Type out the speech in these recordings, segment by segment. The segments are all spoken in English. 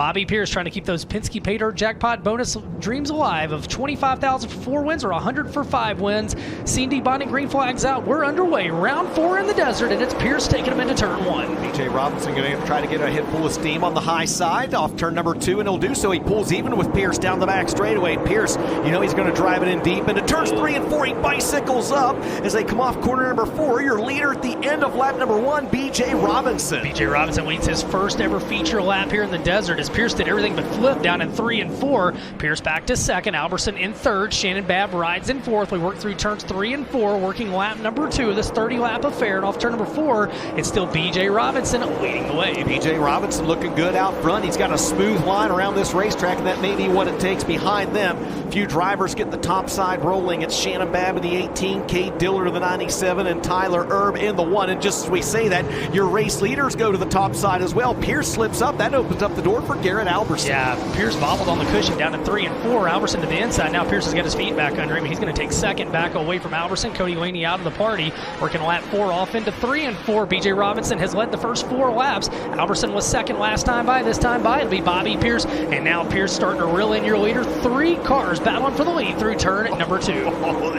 Bobby Pierce trying to keep those Penske Pay Dirt Jackpot bonus dreams alive of $25,000 for 4 wins or $100 for 5 wins. C&D bonding green flags out. We're underway. Round 4 in the desert, and it's Pierce taking him into turn 1. BJ Robinson going to try to get a hit full of steam on the high side off turn number 2, and he'll do so. He pulls even with Pierce down the back straightaway. Pierce, you know he's going to drive it in deep into turns 3 and 4. He bicycles up as they come off corner number 4. Your leader at the end of lap number 1, BJ Robinson. BJ Robinson leads his first ever feature lap here in the desert as Pierce did everything but flip down in 3 and 4. Pierce back to second, Alberson in third, Shannon Babb rides in fourth. We work through turns 3 and 4, working lap number 2 of this 30-lap affair, and off turn number 4, it's still BJ Robinson leading the way. BJ Robinson looking good out front. He's got a smooth line around this racetrack, and that may be what it takes behind them. A few drivers get the top side rolling. It's Shannon Babb in the 18, Cade Dillard in the 97, and Tyler Erb in the 1. And just as we say that, your race leaders go to the top side as well. Pierce slips up. That opens up the door for Garrett Alberson. Yeah, Pierce bobbled on the cushion down in 3 and 4. Alberson to the inside. Now Pierce has got his feet back under him. He's going to take second back away from Alberson. Cody Laney out of the party, working lap 4 off into 3 and 4. BJ Robinson has led the first 4 laps. Alberson was second last time by. This time by, it'll be Bobby Pierce. And now Pierce starting to reel in your leader. 3 cars battling for the lead through turn number 2. Oh,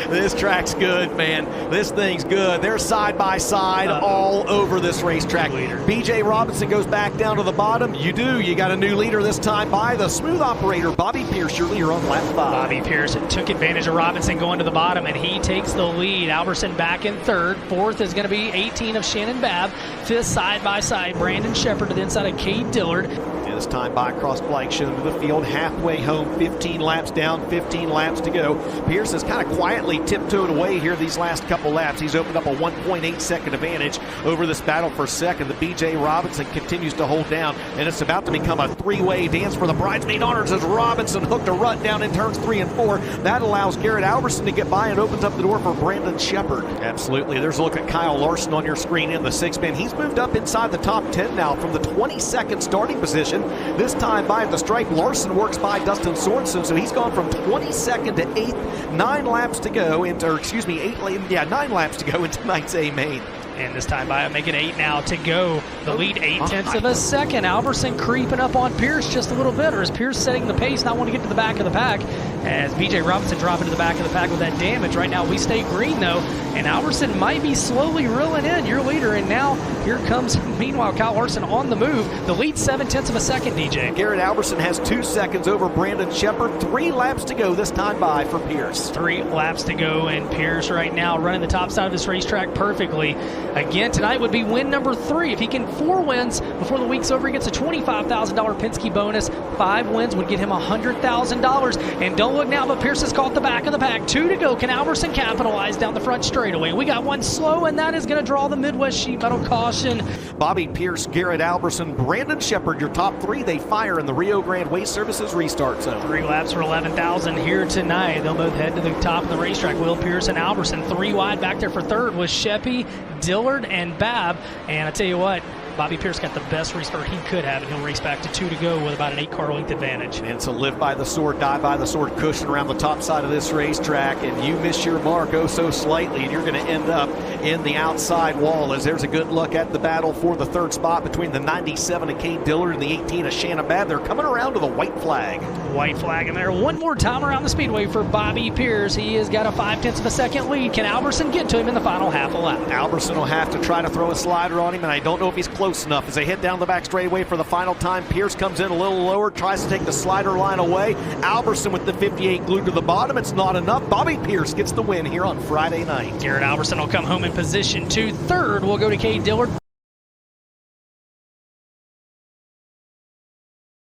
this track's good, man. This thing's good. They're side by side all over this racetrack. BJ Robinson goes back down to the bottom. You got a new leader this time by the smooth operator, Bobby Pierce. Your leader on lap 5. Bobby Pierce took advantage of Robinson going to the bottom, and he takes the lead. Alberson back in third. Fourth is going to be 18 of Shannon Babb. Fifth, side by side, Brandon Shepard to the inside of Cade Dillard. This time by cross flag shown to the field, halfway home, 15 laps down, 15 laps to go. Pierce has kind of quietly tiptoed away here these last couple laps. He's opened up a 1.8 second advantage over this battle for second. The BJ Robinson continues to hold down, and it's about to become a 3-way dance for the bridesmaid honors as Robinson hooked a rut down in turns 3 and 4. That allows Garrett Alberson to get by and opens up the door for Brandon Shepard. Absolutely. There's a look at Kyle Larson on your screen in the 6-man. He's moved up inside the top 10 now from the 22nd starting position. This time by at the stripe, Larson works by Dustin Sorensen, so he's gone from 22nd to 8th. 9 laps to go into, 9 laps to go into tonight's A main. And this time by, make it 8 now to go. The lead 0.8 of a second. Alberson creeping up on Pierce just a little bit, or is Pierce setting the pace, not want to get to the back of the pack, as BJ Robinson dropping to the back of the pack with that damage. Right now we stay green though, and Alberson might be slowly reeling in your leader, and now here comes, meanwhile, Kyle Larson on the move. The lead 0.7 of a second, DJ. Garrett Alberson has 2 seconds over Brandon Shepard. 3 laps to go this time by for Pierce. 3 laps to go, and Pierce right now running the top side of this racetrack perfectly. Again, tonight would be win number 3. If he can 4 wins before the week's over, he gets a $25,000 Penske bonus. 5 wins would get him $100,000. And don't look now, but Pierce has caught the back of the pack. 2 to go. Can Alberson capitalize down the front straightaway? We got one slow, and that is going to draw the Midwest Sheet Metal caution. Bobby Pierce, Garrett Alberson, Brandon Shepard, your top 3. They fire in the Rio Grande Waste Services restart zone. 3 laps for 11,000 here tonight. They'll both head to the top of the racetrack. Will Pierce and Alberson 3 wide back there for third with Sheppy, Dillard, and Babb. And I tell you what, Bobby Pierce got the best restart he could have, and he'll race back to 2 to go with about an 8-car length advantage. And it's a live by the sword, die by the sword cushion around the top side of this racetrack, and you miss your mark oh so slightly, and you're going to end up in the outside wall, as there's a good look at the battle for the 3rd spot between the 97 of Cade Dillard and the 18 of Shannon Babb. They're coming around to the white flag. White flag in there. One more time around the speedway for Bobby Pierce. He has got a 0.5 of a second lead. Can Alberson get to him in the final half a lap? Alberson will have to try to throw a slider on him, and I don't know if he's close enough. As they head down the back straightaway for the final time, Pierce comes in a little lower, tries to take the slider line away. Alberson with the 58 glued to the bottom. It's not enough. Bobby Pierce gets the win here on Friday night. Garrett Alberson will come home in position 2. Third will go to Cade Dillard.